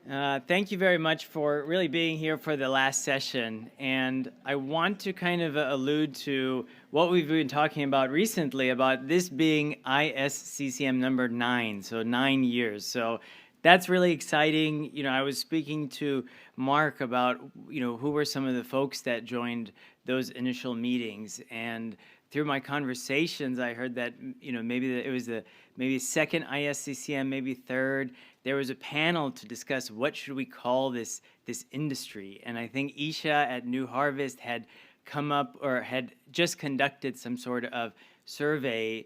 Thank you very much for really being here for the last session. And I want to kind of allude to what we've been talking about recently about this being ISCCM number 9, so 9 years. So that's really exciting. You know, I was speaking to Mark about, who were some of the folks that joined those initial meetings. And through my conversations, I heard that, maybe it was the second ISCCM, maybe third. There was a panel to discuss what should we call this industry. And I think Isha at New Harvest had come up or had just conducted some sort of survey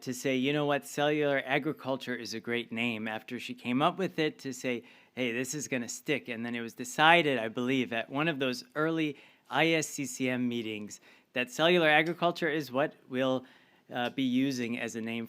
to say, you know what, cellular agriculture is a great name, after she came up with it to say, hey, this is going to stick. And then it was decided, I believe, at one of those early ISCCM meetings that cellular agriculture is what we'll be using as a name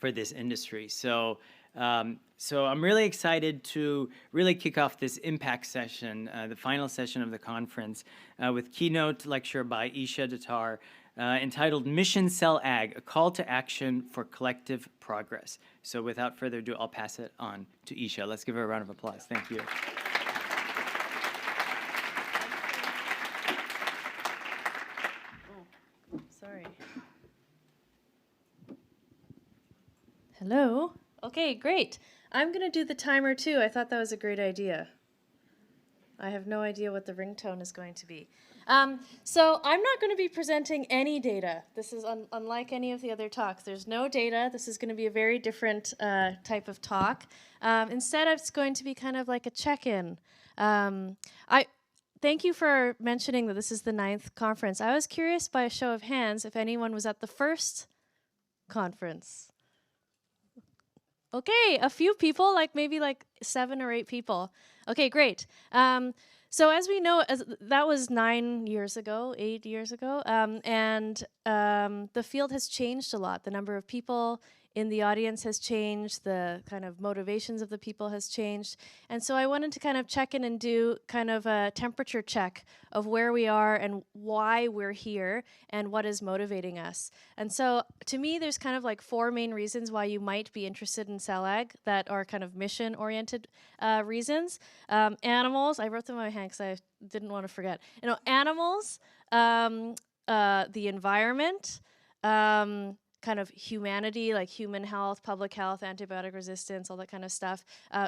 for this industry. So I'm really excited to really kick off this impact session, the final session of the conference, with keynote lecture by Isha Datar, entitled Mission Cell Ag, a Call to Action for Collective Progress. So without further ado, I'll pass it on to Isha. Let's give her a round of applause. Thank you. Sorry. Hello. Okay, great. I'm going to do the timer too. I thought that was a great idea. I have no idea what the ringtone is going to be. So I'm not going to be presenting any data. This is unlike any of the other talks. There's no data. This is going to be a very different type of talk. Instead, it's going to be kind of like a check-in. Thank you for mentioning that this is the 9th conference. I was curious by a show of hands if anyone was at the first conference. Okay, a few people, maybe 7 or 8 people. Okay, great. So as we know, that was 9 years ago, 8 years ago, and the field has changed a lot. The number of people in the audience has changed, the kind of motivations of the people has changed. And so I wanted to kind of check in and do kind of a temperature check of where we are and why we're here and what is motivating us. And so to me, there's kind of 4 main reasons why you might be interested in cell ag that are kind of mission-oriented reasons. Animals, I wrote them in my hand because I didn't want to forget. Animals, the environment, kind of humanity, like human health, public health, antibiotic resistance, all that kind of stuff.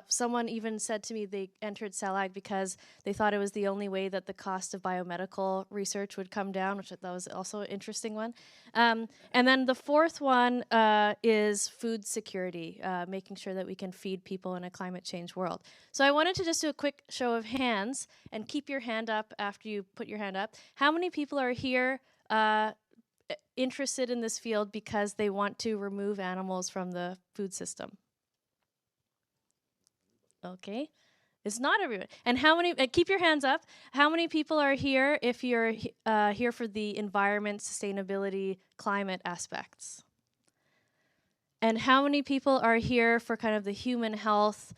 Someone even said to me they entered cell ag because they thought it was the only way that the cost of biomedical research would come down, which I thought was also an interesting one. And then the 4th one is food security, making sure that we can feed people in a climate change world. So I wanted to just do a quick show of hands and keep your hand up after you put your hand up. How many people are here interested in this field because they want to remove animals from the food system? Okay, it's not everyone. And how many, keep your hands up, how many people are here if you're here for the environment, sustainability, climate aspects? And how many people are here for kind of the human health,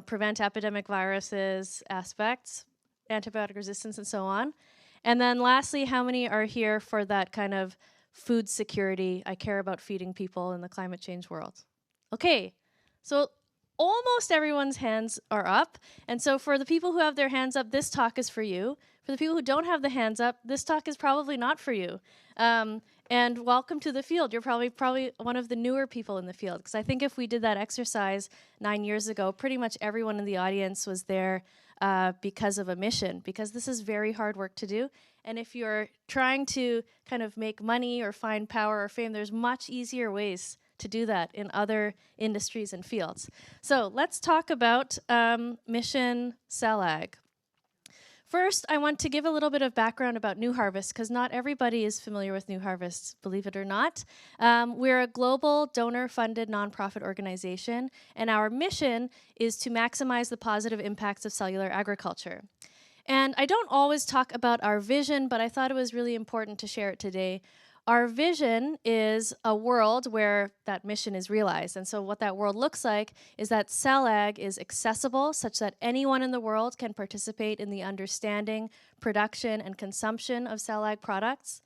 prevent epidemic viruses aspects, antibiotic resistance and so on? And then lastly, how many are here for that kind of food security? I care about feeding people in the climate change world. Okay, so almost everyone's hands are up. And so for the people who have their hands up, this talk is for you. For the people who don't have the hands up, this talk is probably not for you. And welcome to the field. You're probably one of the newer people in the field, because I think if we did that exercise 9 years ago, pretty much everyone in the audience was there because of a mission, because this is very hard work to do. And if you're trying to kind of make money or find power or fame, there's much easier ways to do that in other industries and fields. So let's talk about Mission Cell Ag. First, I want to give a little bit of background about New Harvest, because not everybody is familiar with New Harvest, believe it or not. We're a global donor-funded nonprofit organization, and our mission is to maximize the positive impacts of cellular agriculture. And I don't always talk about our vision, but I thought it was really important to share it today. Our vision is a world where that mission is realized. And so what that world looks like is that cell ag is accessible such that anyone in the world can participate in the understanding, production, and consumption of cell ag products.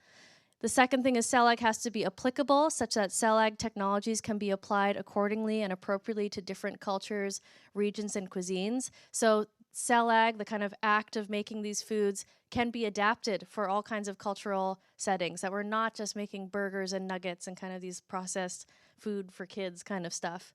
The second thing is cell ag has to be applicable, such that cell ag technologies can be applied accordingly and appropriately to different cultures, regions, and cuisines. So cell ag, the kind of act of making these foods, can be adapted for all kinds of cultural settings, that we're not just making burgers and nuggets and kind of these processed food for kids kind of stuff.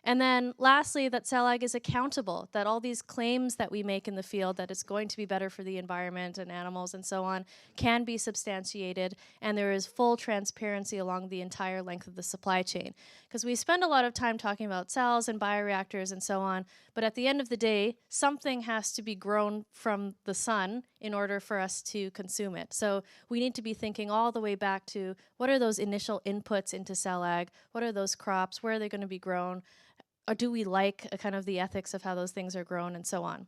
And then lastly, that cell ag is accountable, that all these claims that we make in the field that it's going to be better for the environment and animals and so on can be substantiated, and there is full transparency along the entire length of the supply chain. Because we spend a lot of time talking about cells and bioreactors and so on, but at the end of the day, something has to be grown from the sun in order for us to consume it. So we need to be thinking all the way back to what are those initial inputs into cell ag, what are those crops, where are they going to be grown, or do we like kind of the ethics of how those things are grown and so on.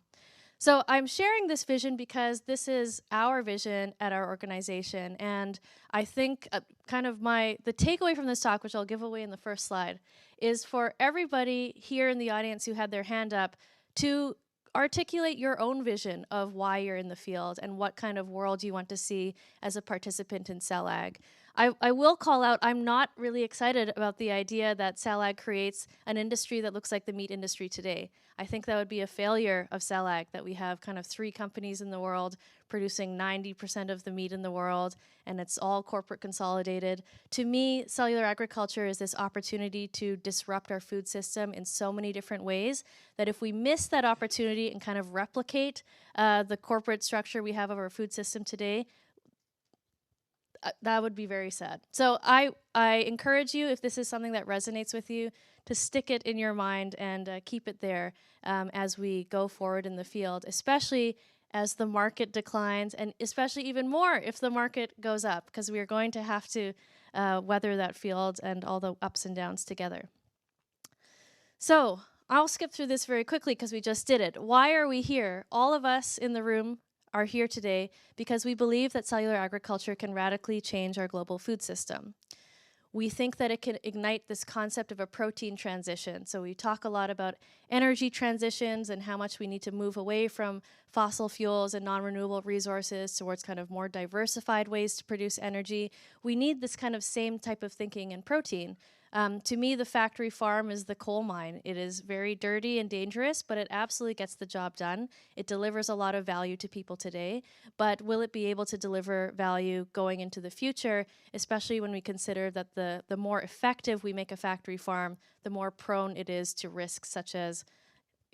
So I'm sharing this vision because this is our vision at our organization, and I think kind of the takeaway from this talk, which I'll give away in the first slide, is for everybody here in the audience who had their hand up to articulate your own vision of why you're in the field and what kind of world you want to see as a participant in cell ag. I will call out, I'm not really excited about the idea that cell ag creates an industry that looks like the meat industry today. I think that would be a failure of cell ag, that we have kind of 3 companies in the world producing 90% of the meat in the world, and it's all corporate consolidated. To me, cellular agriculture is this opportunity to disrupt our food system in so many different ways that if we miss that opportunity and kind of replicate the corporate structure we have of our food system today, that would be very sad. So I encourage you, if this is something that resonates with you, to stick it in your mind and keep it there as we go forward in the field, especially as the market declines, and especially even more if the market goes up, because we are going to have to weather that field and all the ups and downs together. So I'll skip through this very quickly because we just did it. Why are we here? All of us in the room are here today because we believe that cellular agriculture can radically change our global food system. We think that it can ignite this concept of a protein transition. So we talk a lot about energy transitions and how much we need to move away from fossil fuels and non-renewable resources towards kind of more diversified ways to produce energy. We need this kind of same type of thinking in protein. To me, the factory farm is the coal mine. It is very dirty and dangerous, but it absolutely gets the job done. It delivers a lot of value to people today, but will it be able to deliver value going into the future, especially when we consider that the more effective we make a factory farm, the more prone it is to risks such as,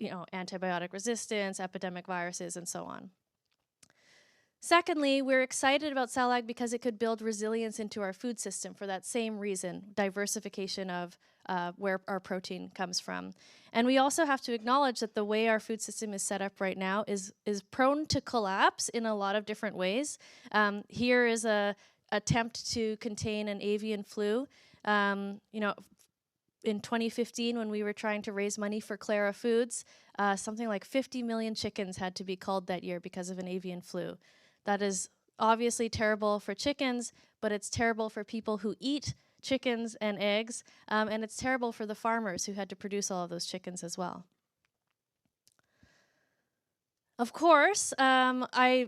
antibiotic resistance, epidemic viruses, and so on. Secondly, we're excited about cell ag because it could build resilience into our food system for that same reason, diversification of where our protein comes from. And we also have to acknowledge that the way our food system is set up right now is prone to collapse in a lot of different ways. Here is a attempt to contain an avian flu. In 2015, when we were trying to raise money for Clara Foods, something like 50 million chickens had to be culled that year because of an avian flu. That is obviously terrible for chickens, but it's terrible for people who eat chickens and eggs, and it's terrible for the farmers who had to produce all of those chickens as well. Of course, I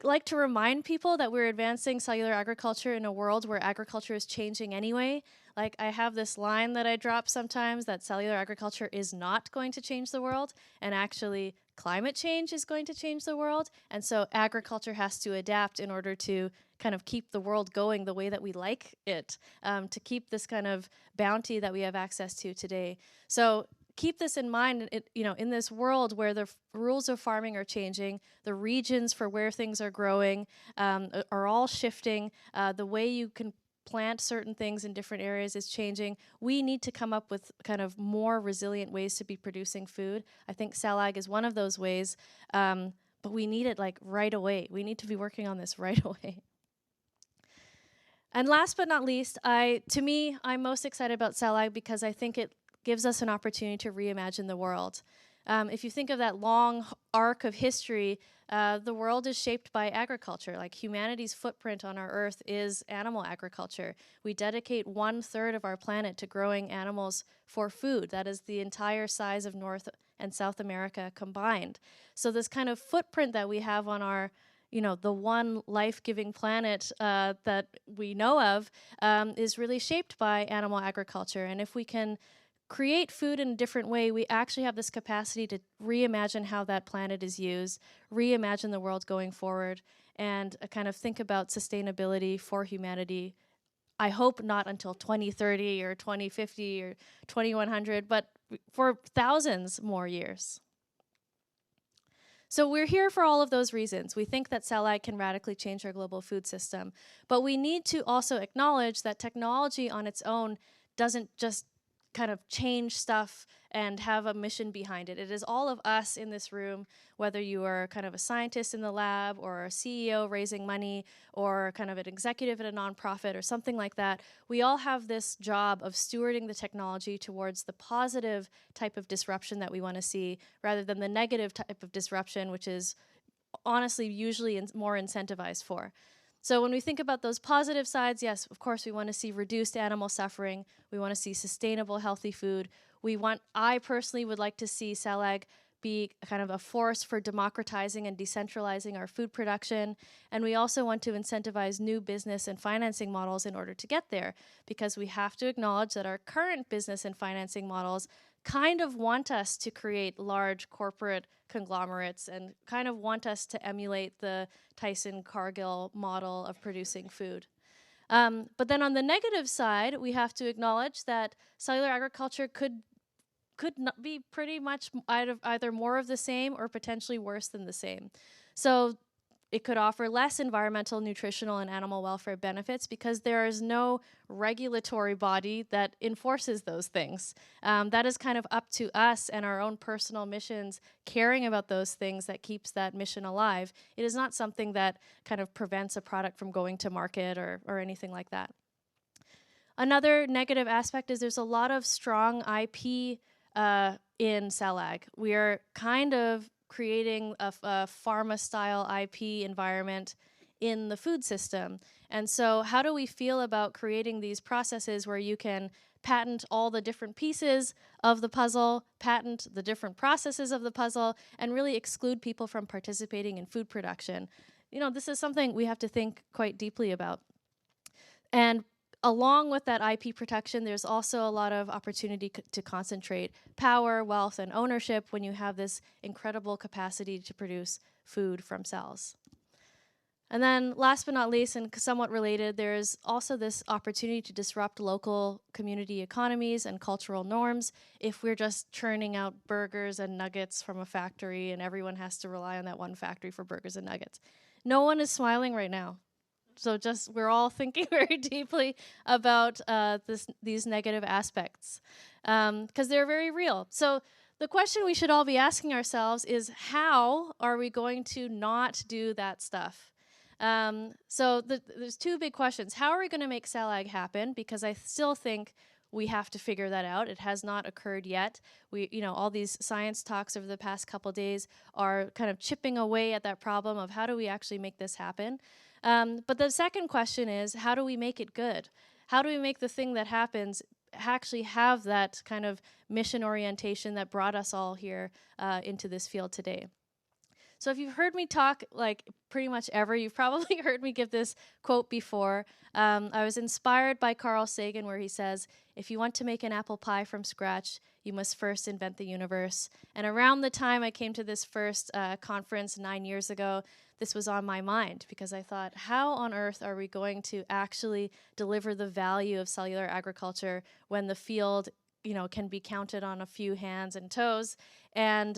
like to remind people that we're advancing cellular agriculture in a world where agriculture is changing anyway. Like, I have this line that I drop sometimes that cellular agriculture is not going to change the world, and actually climate change is going to change the world, and so agriculture has to adapt in order to kind of keep the world going the way that we like it, to keep this kind of bounty that we have access to today. So keep this in mind, in this world where the rules of farming are changing, the regions for where things are growing are all shifting, the way you can plant certain things in different areas is changing. We need to come up with kind of more resilient ways to be producing food. I think cell ag is one of those ways, but we need it like right away. We need to be working on this right away. And last but not least, to me, I'm most excited about cell ag because I think it gives us an opportunity to reimagine the world. If you think of that long arc of history, the world is shaped by agriculture. Like, humanity's footprint on our earth is animal agriculture. We dedicate 1/3 of our planet to growing animals for food. That is the entire size of North and South America combined. So this kind of footprint that we have on our the one life-giving planet that we know of is really shaped by animal agriculture. And if we can create food in a different way, we actually have this capacity to reimagine how that planet is used, reimagine the world going forward, and kind of think about sustainability for humanity. I hope not until 2030 or 2050 or 2100, but for thousands more years. So we're here for all of those reasons. We think that cell ag can radically change our global food system, but we need to also acknowledge that technology on its own doesn't just kind of change stuff and have a mission behind it. It is all of us in this room, whether you are kind of a scientist in the lab or a CEO raising money or kind of an executive at a nonprofit or something like that. We all have this job of stewarding the technology towards the positive type of disruption that we want to see rather than the negative type of disruption, which is honestly usually more incentivized for. So when we think about those positive sides, yes, of course, we want to see reduced animal suffering. We want to see sustainable, healthy food. I personally would like to see cell ag be kind of a force for democratizing and decentralizing our food production. And we also want to incentivize new business and financing models in order to get there, because we have to acknowledge that our current business and financing models kind of want us to create large corporate conglomerates and kind of want us to emulate the Tyson-Cargill model of producing food. But then on the negative side, we have to acknowledge that cellular agriculture could not be pretty much either more of the same or potentially worse than the same. So it could offer less environmental, nutritional, and animal welfare benefits because there is no regulatory body that enforces those things. That is kind of up to us and our own personal missions, caring about those things that keeps that mission alive. It is not something that kind of prevents a product from going to market or anything like that. Another negative aspect is there's a lot of strong IP in cell ag. We are kind of creating a pharma-style IP environment in the food system. And so how do we feel about creating these processes where you can patent all the different pieces of the puzzle, patent the different processes of the puzzle, and really exclude people from participating in food production? This is something we have to think quite deeply about. And along with that IP protection, there's also a lot of opportunity to concentrate power, wealth, and ownership when you have this incredible capacity to produce food from cells. And then last but not least, and somewhat related, there's also this opportunity to disrupt local community economies and cultural norms if we're just churning out burgers and nuggets from a factory and everyone has to rely on that one factory for burgers and nuggets. No one is smiling right now. So we're all thinking very deeply about these negative aspects because they're very real. So the question we should all be asking ourselves is, how are we going to not do that stuff? So there's two big questions. How are we going to make cell ag happen? Because I still think we have to figure that out. It has not occurred yet. All these science talks over the past couple days are kind of chipping away at that problem of how do we actually make this happen? But the second question is, how do we make it good? How do we make the thing that happens actually have that kind of mission orientation that brought us all here into this field today? So if you've heard me talk like pretty much ever, you've probably heard me give this quote before. I was inspired by Carl Sagan, where he says, if you want to make an apple pie from scratch, you must first invent the universe. And around the time I came to this first conference 9 years ago, this was on my mind because I thought, how on earth are we going to actually deliver the value of cellular agriculture when the field can be counted on a few hands and toes, and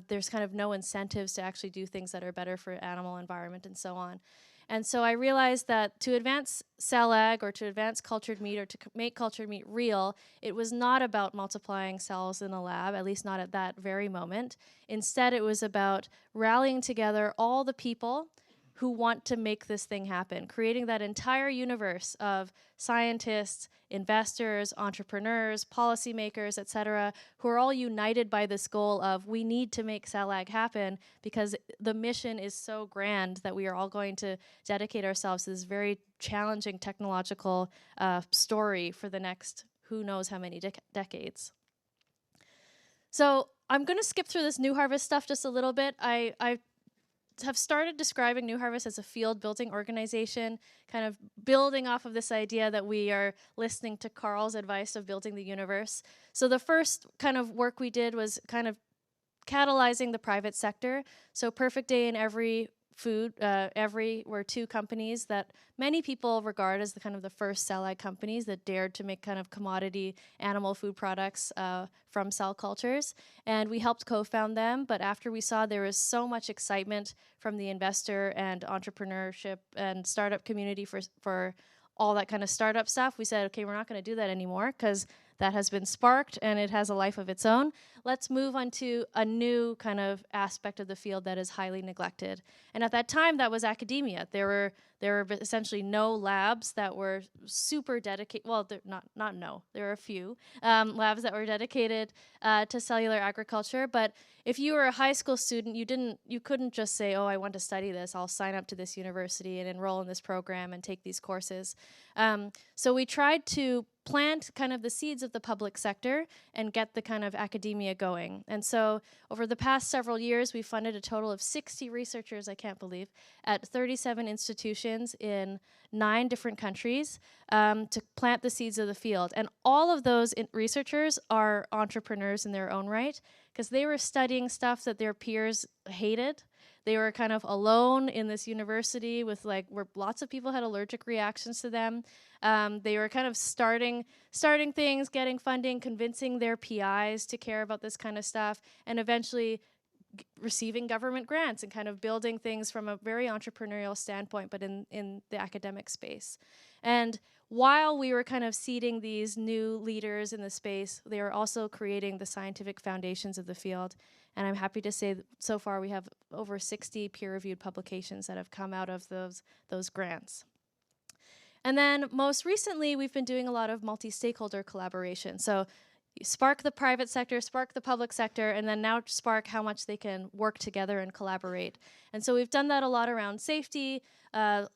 there's kind of no incentives to actually do things that are better for animal environment and so on. And so I realized that to advance cell ag or to advance cultured meat or to make cultured meat real, it was not about multiplying cells in a lab, at least not at that very moment. Instead, it was about rallying together all the people who want to make this thing happen, creating that entire universe of scientists, investors, entrepreneurs, policymakers, et cetera, who are all united by this goal of we need to make cell ag happen because the mission is so grand that we are all going to dedicate ourselves to this very challenging technological story for the next who knows how many decades. So I'm going to skip through this New Harvest stuff just a little bit. I have started describing New Harvest as a field building organization, kind of building off of this idea that we are listening to Carl's advice of building the universe. So the first kind of work we did was kind of catalyzing the private sector. So Perfect Day and Every were two companies that many people regard as the kind of the first cell-like companies that dared to make kind of commodity animal food products from cell cultures. And we helped co-found them, but after we saw there was so much excitement from the investor and entrepreneurship and startup community for all that kind of startup stuff, we said, okay, we're not going to do that anymore because that has been sparked and it has a life of its own. Let's move on to a new kind of aspect of the field that is highly neglected. And at that time, that was academia. There were essentially no labs that were super dedicated. Well, there were a few labs that were dedicated to cellular agriculture. But if you were a high school student, you couldn't just say, oh, I want to study this. I'll sign up to this university and enroll in this program and take these courses. So we tried to plant kind of the seeds of the public sector and get the kind of academia going. And so over the past several years, we funded a total of 60 researchers, I can't believe, at 37 institutions in 9 different countries to plant the seeds of the field. And all of those researchers are entrepreneurs in their own right because they were studying stuff that their peers hated. They were kind of alone in this university with where lots of people had allergic reactions to them. They were kind of starting things, getting funding, convincing their PIs to care about this kind of stuff, and eventually receiving government grants and kind of building things from a very entrepreneurial standpoint, but in the academic space. And while we were kind of seeding these new leaders in the space, they were also creating the scientific foundations of the field. And I'm happy to say that so far we have over 60 peer-reviewed publications that have come out of those grants. And then most recently, we've been doing a lot of multi-stakeholder collaboration. So you spark the private sector, spark the public sector, and then now spark how much they can work together and collaborate. And so we've done that a lot around safety,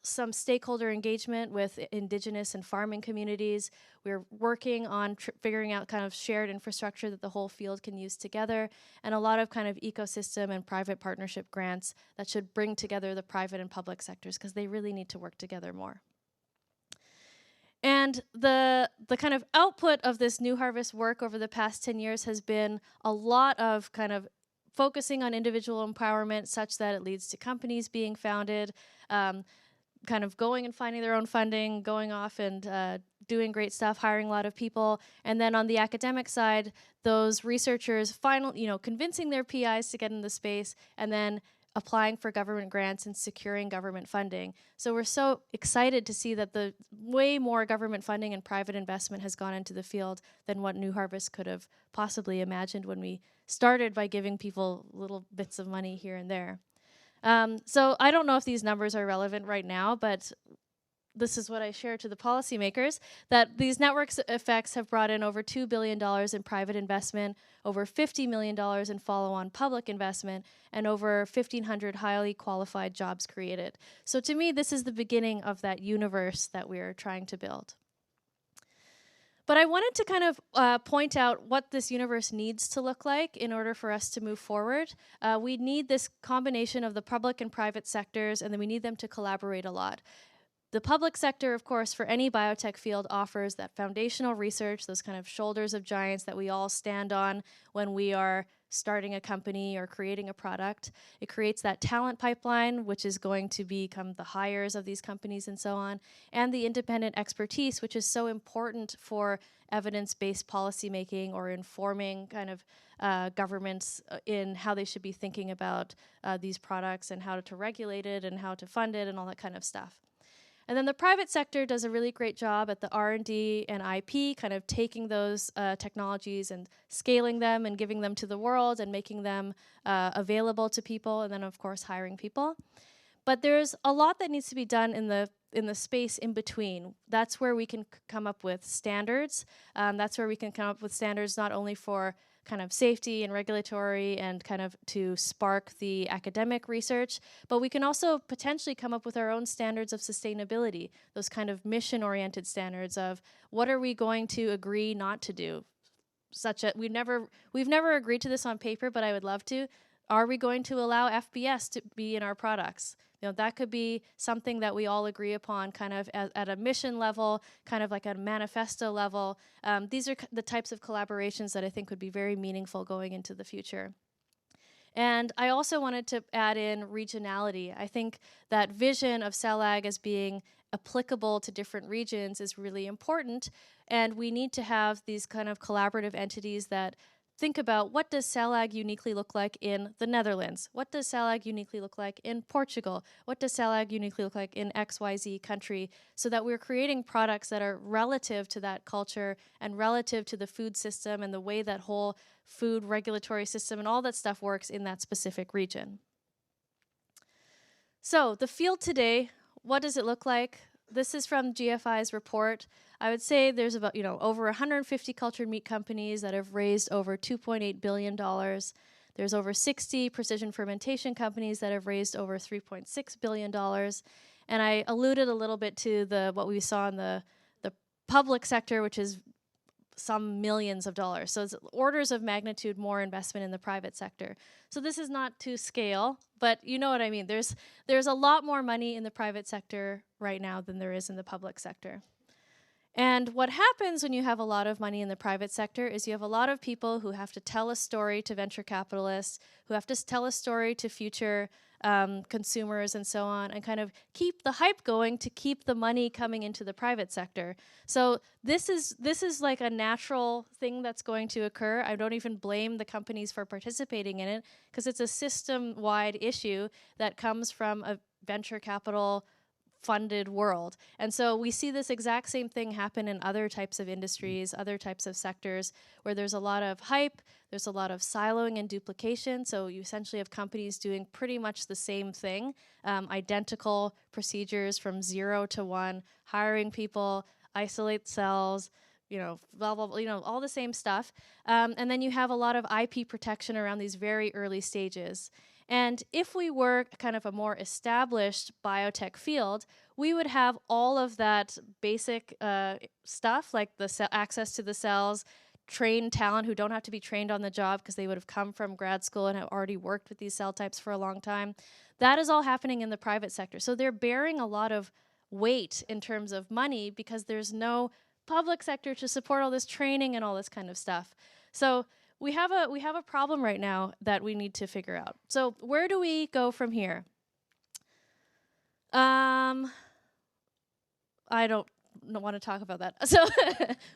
some stakeholder engagement with indigenous and farming communities. We're working on figuring out kind of shared infrastructure that the whole field can use together, and a lot of kind of ecosystem and private partnership grants that should bring together the private and public sectors because they really need to work together more. And the kind of output of this New Harvest work over the past 10 years has been a lot of kind of focusing on individual empowerment such that it leads to companies being founded, kind of going and finding their own funding, going off and doing great stuff, hiring a lot of people. And then on the academic side, those researchers convincing their PIs to get in the space and then applying for government grants and securing government funding. So we're so excited to see that the way more government funding and private investment has gone into the field than what New Harvest could have possibly imagined when we started by giving people little bits of money here and there. So I don't know if these numbers are relevant right now, but this is what I share to the policymakers, that these network effects have brought in over $2 billion in private investment, over $50 million in follow-on public investment, and over 1,500 highly qualified jobs created. So to me, this is the beginning of that universe that we're trying to build. But I wanted to kind of point out what this universe needs to look like in order for us to move forward. We need this combination of the public and private sectors, and then we need them to collaborate a lot. The public sector, of course, for any biotech field offers that foundational research, those kind of shoulders of giants that we all stand on when we are starting a company or creating a product. It creates that talent pipeline, which is going to become the hires of these companies and so on, and the independent expertise, which is so important for evidence-based policymaking or informing kind of governments in how they should be thinking about these products and how to regulate it and how to fund it and all that kind of stuff. And then the private sector does a really great job at the R&D and IP, kind of taking those technologies and scaling them and giving them to the world and making them available to people, and then of course hiring people. But there's a lot that needs to be done in the space in between. That's where we can come up with standards. That's where we can come up with standards not only for kind of safety and regulatory and kind of to spark the academic research, but we can also potentially come up with our own standards of sustainability, those kind of mission-oriented standards of what are we going to agree not to do. We've never agreed to this on paper, but I would love to. Are we going to allow FBS to be in our products? That could be something that we all agree upon kind of at a mission level, kind of like a manifesto level. These are the types of collaborations that I think would be very meaningful going into the future. And I also wanted to add in regionality. I think that vision of CellAg as being applicable to different regions is really important. And we need to have these kind of collaborative entities that think about, what does CellAg uniquely look like in the Netherlands? What does CellAg uniquely look like in Portugal? What does CellAg uniquely look like in XYZ country? So that we're creating products that are relative to that culture and relative to the food system and the way that whole food regulatory system and all that stuff works in that specific region. So the field today, what does it look like? This is from GFI's report. I would say there's about, over 150 cultured meat companies that have raised over $2.8 billion. There's over 60 precision fermentation companies that have raised over $3.6 billion. And I alluded a little bit to what we saw in the public sector, which is some millions of dollars. So it's orders of magnitude more investment in the private sector. So this is not to scale, but you know what I mean. There's a lot more money in the private sector right now than there is in the public sector. And what happens when you have a lot of money in the private sector is you have a lot of people who have to tell a story to venture capitalists, who have to tell a story to future consumers and so on, and kind of keep the hype going to keep the money coming into the private sector. So this is like a natural thing that's going to occur. I don't even blame the companies for participating in it, because it's a system-wide issue that comes from a venture capital funded world. And so we see this exact same thing happen in other types of industries, other types of sectors, where there's a lot of hype, there's a lot of siloing and duplication. So you essentially have companies doing pretty much the same thing, identical procedures from 0 to 1, hiring people, isolate cells, blah, blah, blah, all the same stuff. And then you have a lot of IP protection around these very early stages. And if we were kind of a more established biotech field, we would have all of that basic stuff, like the access to the cells, trained talent who don't have to be trained on the job because they would have come from grad school and have already worked with these cell types for a long time. That is all happening in the private sector. So they're bearing a lot of weight in terms of money because there's no public sector to support all this training and all this kind of stuff. So we have a problem right now that we need to figure out. So where do we go from here? I don't want to talk about that. So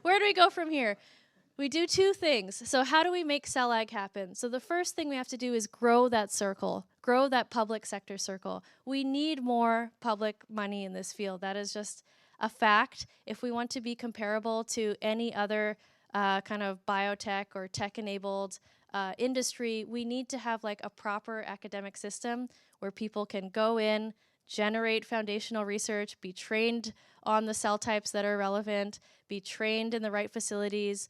where do we go from here? We do two things. So how do we make CellAg happen? So the first thing we have to do is grow that circle, grow that public sector circle. We need more public money in this field. That is just a fact. If we want to be comparable to any other kind of biotech or tech-enabled industry, we need to have like a proper academic system where people can go in, generate foundational research, be trained on the cell types that are relevant, be trained in the right facilities,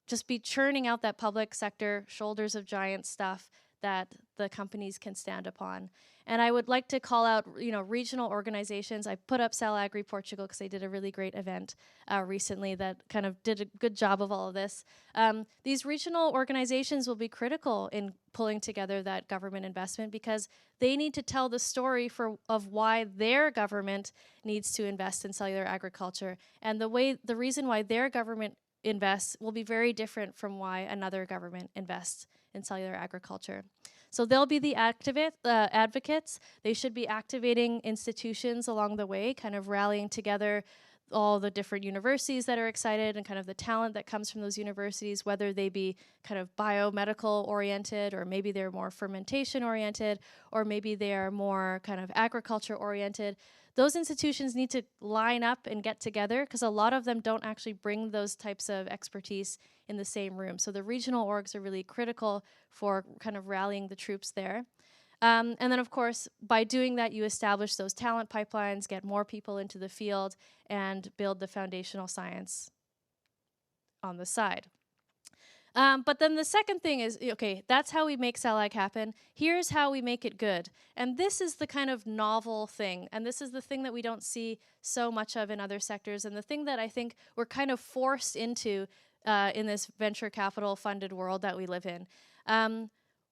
just be churning out that public sector shoulders of giant stuff that the companies can stand upon. And I would like to call out, regional organizations. I put up Cell Agri Portugal because they did a really great event recently that kind of did a good job of all of this. These regional organizations will be critical in pulling together that government investment because they need to tell the story of why their government needs to invest in cellular agriculture. And the reason why their government invests will be very different from why another government invests in cellular agriculture. So they'll be the advocates. They should be activating institutions along the way, kind of rallying together all the different universities that are excited and kind of the talent that comes from those universities, whether they be kind of biomedical oriented, or maybe they're more fermentation oriented, or maybe they are more kind of agriculture oriented. Those institutions need to line up and get together because a lot of them don't actually bring those types of expertise in the same room. So the regional orgs are really critical for kind of rallying the troops there. And then, of course, by doing that, you establish those talent pipelines, get more people into the field, and build the foundational science on the side. But then the second thing is, okay, that's how we make CellAg happen. Here's how we make it good. And this is the kind of novel thing. And this is the thing that we don't see so much of in other sectors. And the thing that I think we're kind of forced into in this venture capital funded world that we live in.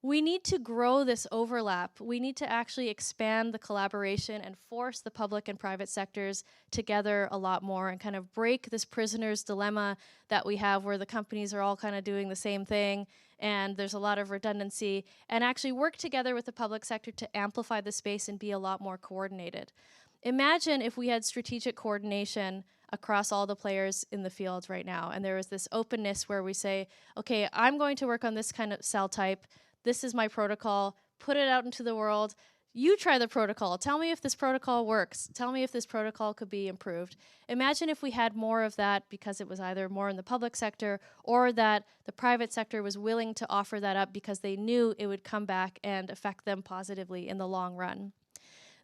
We need to grow this overlap. We need to actually expand the collaboration and force the public and private sectors together a lot more and kind of break this prisoner's dilemma that we have where the companies are all kind of doing the same thing and there's a lot of redundancy, and actually work together with the public sector to amplify the space and be a lot more coordinated. Imagine if we had strategic coordination across all the players in the field right now, and there was this openness where we say, okay, I'm going to work on this kind of cell type, this is my protocol, put it out into the world, you try the protocol, tell me if this protocol works, tell me if this protocol could be improved. Imagine if we had more of that because it was either more in the public sector or that the private sector was willing to offer that up because they knew it would come back and affect them positively in the long run.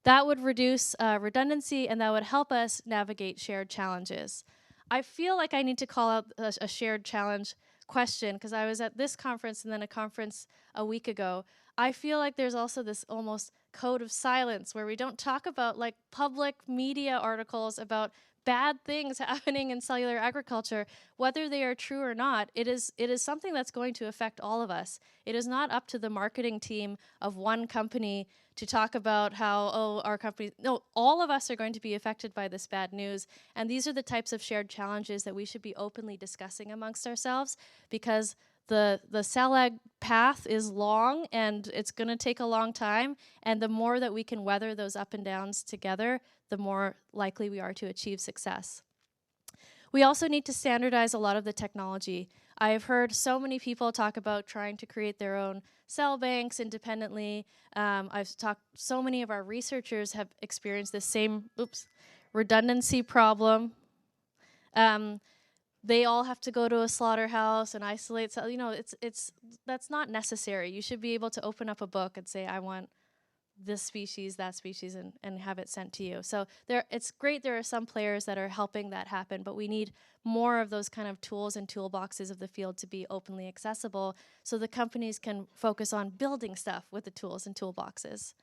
That would reduce redundancy and that would help us navigate shared challenges. I feel like I need to call out a shared challenge question because I was at this conference and then a conference a week ago. I feel like there's also this almost code of silence where we don't talk about like public media articles about bad things happening in cellular agriculture, whether they are true or not. It is something that's going to affect all of us. It is not up to the marketing team of one company to talk about how, oh, our company, no, all of us are going to be affected by this bad news. And these are the types of shared challenges that we should be openly discussing amongst ourselves because the cell ag path is long and it's going to take a long time. And the more that we can weather those up and downs together, the more likely we are to achieve success. We also need to standardize a lot of the technology. I have heard so many people talk about trying to create their own cell banks independently. I've talked, so many of our researchers have experienced the same, redundancy problem. They all have to go to a slaughterhouse and isolate. So, you know, that's not necessary. You should be able to open up a book and say, I want this species, that species, and have it sent to you. So it's great there are some players that are helping that happen, but we need more of those kind of tools and toolboxes of the field to be openly accessible so the companies can focus on building stuff with the tools and toolboxes.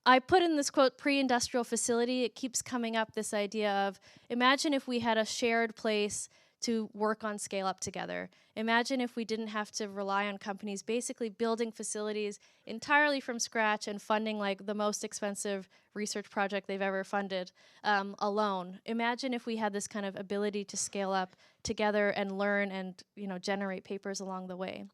I put in this quote, pre-industrial facility. It keeps coming up, this idea of, imagine if we had a shared place to work on scale up together. Imagine if we didn't have to rely on companies basically building facilities entirely from scratch and funding like the most expensive research project they've ever funded alone. Imagine if we had this kind of ability to scale up together and learn and, you know, generate papers along the way.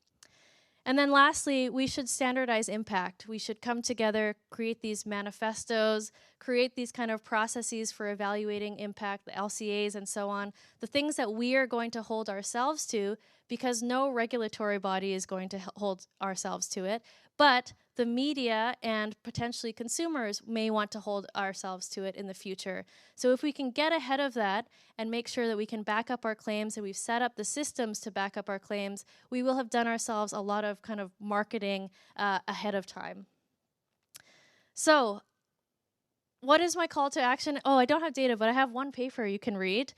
And then lastly, we should standardize impact. We should come together, create these manifestos, create these kind of processes for evaluating impact, the LCAs and so on, the things that we are going to hold ourselves to, because no regulatory body is going to hold ourselves to it, but the media and potentially consumers may want to hold ourselves to it in the future. So if we can get ahead of that and make sure that we can back up our claims and we've set up the systems to back up our claims, we will have done ourselves a lot of kind of marketing ahead of time. So what is my call to action? Oh, I don't have data, but I have one paper you can read.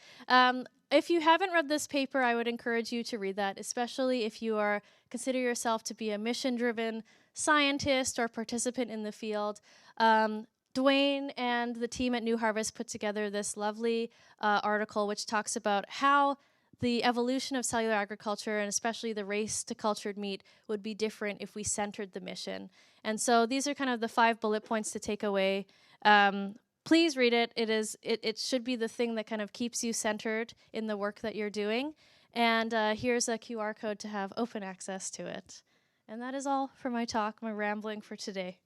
If you haven't read this paper, I would encourage you to read that, especially if you consider yourself to be a mission-driven scientist or participant in the field. Dwayne and the team at New Harvest put together this lovely article which talks about how the evolution of cellular agriculture and especially the race to cultured meat would be different if we centered the mission. And so these are kind of the 5 bullet points to take away. Please read it. It should be the thing that kind of keeps you centered in the work that you're doing. And here's a QR code to have open access to it. And that is all for my talk, my rambling for today.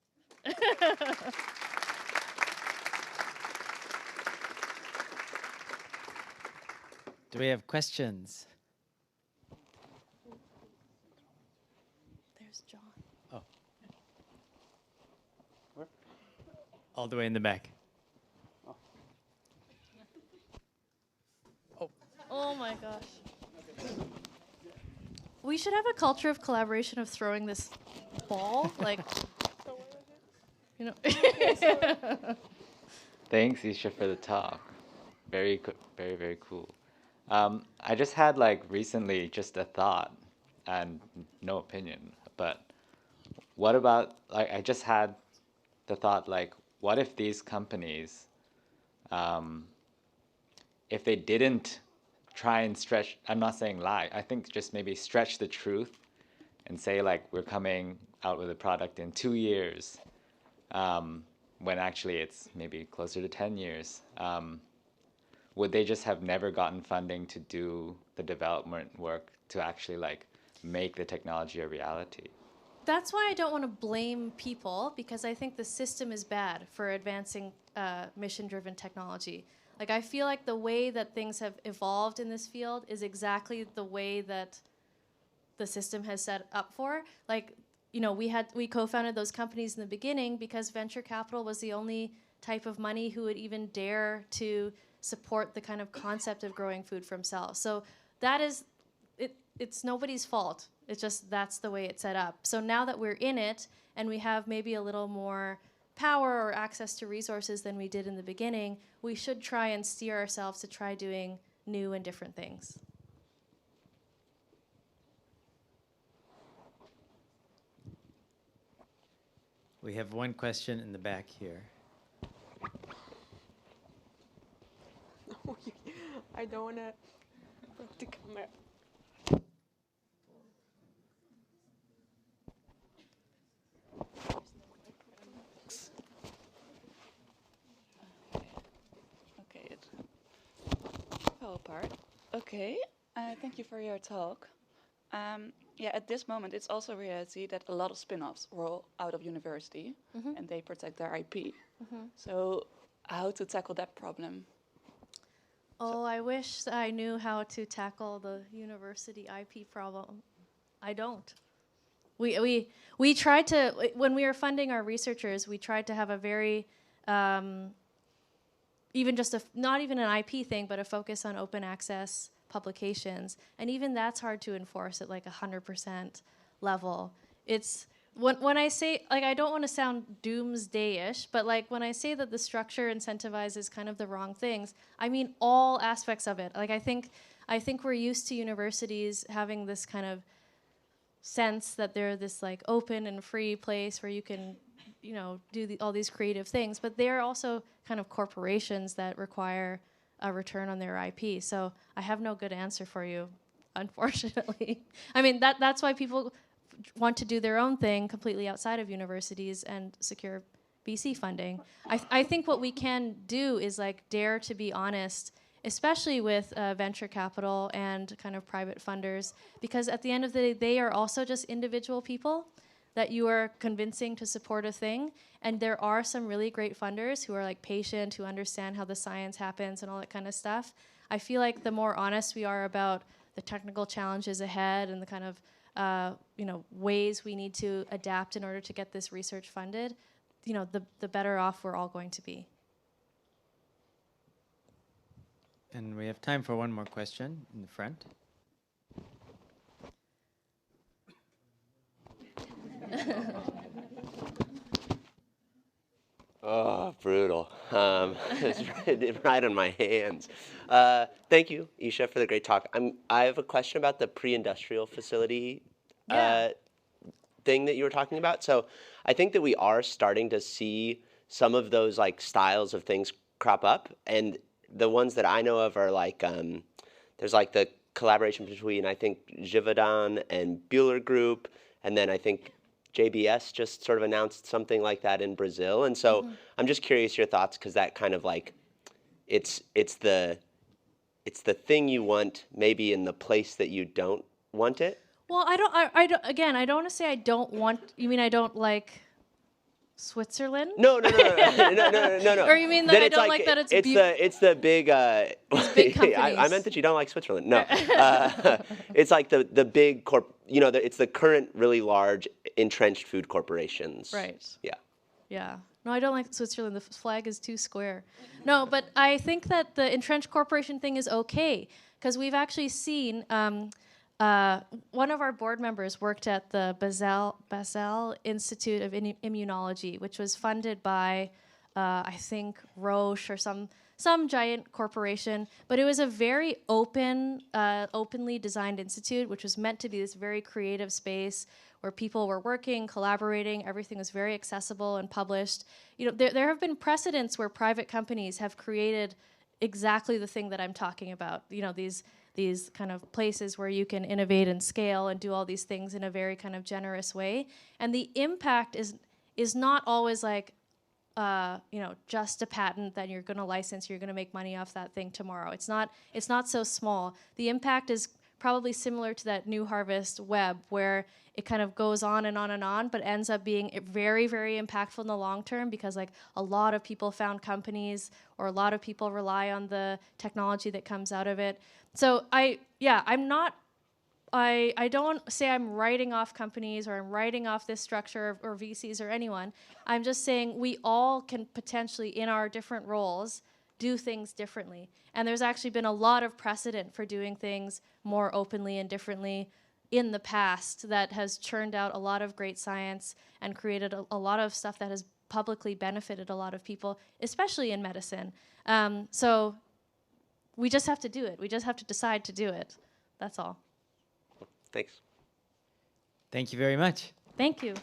Do we have questions? There's John. Oh. Where? All the way in the back. Oh my gosh. We should have a culture of collaboration of throwing this ball, like, you know. Thanks, Isha, for the talk. Very, very, very cool. I just had like recently just a thought and no opinion, but what about, like, I just had the thought, like, what if these companies, if they didn't try and stretch, I'm not saying lie, I think just maybe stretch the truth and say like we're coming out with a product in 2 years, when actually it's maybe closer to 10 years, would they just have never gotten funding to do the development work to actually like make the technology a reality? That's why I don't want to blame people, because I think the system is bad for advancing mission-driven technology. Like, I feel like the way that things have evolved in this field is exactly the way that the system has set up for. Like, you know, we co-founded those companies in the beginning because venture capital was the only type of money who would even dare to support the kind of concept of growing food from cells. So that is, it's nobody's fault. It's just that's the way it's set up. So now that we're in it and we have maybe a little more power or access to resources than we did in the beginning, we should try and steer ourselves to try doing new and different things. We have one question in the back here. I don't want to break the camera. Okay, it fell apart. Okay, thank you for your talk. Yeah, at this moment, it's also a reality that a lot of spin-offs roll out of university, and they protect their IP. So how to tackle that problem? Oh, I wish I knew how to tackle the university IP problem. I don't. We tried to, when we were funding our researchers, we tried to have a very, even just not even an IP thing, but a focus on open access publications. And even that's hard to enforce at like 100% level. It's, when I say, like, I don't want to sound doomsday-ish, but like when I say that the structure incentivizes kind of the wrong things, I mean all aspects of it. Like I think we're used to universities having this kind of sense that they're this like open and free place where you can, you know, do all these creative things, but they're also kind of corporations that require a return on their IP. So I have no good answer for you, unfortunately. I mean, that's why people want to do their own thing completely outside of universities and secure VC funding. I think what we can do is like dare to be honest, especially with venture capital and kind of private funders, because at the end of the day, they are also just individual people that you are convincing to support a thing. And there are some really great funders who are like patient, who understand how the science happens and all that kind of stuff. I feel like the more honest we are about the technical challenges ahead and the kind of you know, ways we need to adapt in order to get this research funded, you know, the better off we're all going to be. And we have time for one more question in the front. Oh, brutal. It's right on my hands. Thank you, Isha, for the great talk. I have a question about the pre-industrial facility thing that you were talking about. So I think that we are starting to see some of those like styles of things crop up. And the ones that I know of are like, there's like the collaboration between, I think, Givaudan and Buehler Group. And then I think JBS just sort of announced something like that in Brazil. And so I'm just curious your thoughts, because that kind of like, it's the thing you want maybe in the place that you don't want it. Well, I don't, again, I don't want to say I don't want, you mean I don't like Switzerland? No. Or you mean that I don't like that it's the big, big companies. I meant that you don't like Switzerland. No, it's like the big you know, it's the current really large entrenched food corporations. Right. Yeah. Yeah. No, I don't like Switzerland. The flag is too square. No, but I think that the entrenched corporation thing is okay, because we've actually seen one of our board members worked at the Basel Institute of Immunology, which was funded by, I think, Roche or some giant corporation. But it was a very openly designed institute, which was meant to be this very creative space where people were working, collaborating. Everything was very accessible and published. You know, there have been precedents where private companies have created exactly the thing that I'm talking about. You know, these these kind of places where you can innovate and scale and do all these things in a very kind of generous way. And the impact is not always like, just a patent that you're going to license, you're going to make money off that thing tomorrow. It's not so small. The impact is probably similar to that New Harvest web, where it kind of goes on and on and on, but ends up being very, very impactful in the long term, because like a lot of people found companies, or a lot of people rely on the technology that comes out of it. So I don't say I'm writing off companies, or I'm writing off this structure, or VCs, or anyone. I'm just saying we all can potentially, in our different roles, do things differently. And there's actually been a lot of precedent for doing things more openly and differently in the past that has churned out a lot of great science and created a lot of stuff that has publicly benefited a lot of people, especially in medicine. So we just have to do it. We just have to decide to do it. That's all. Thanks. Thank you very much. Thank you.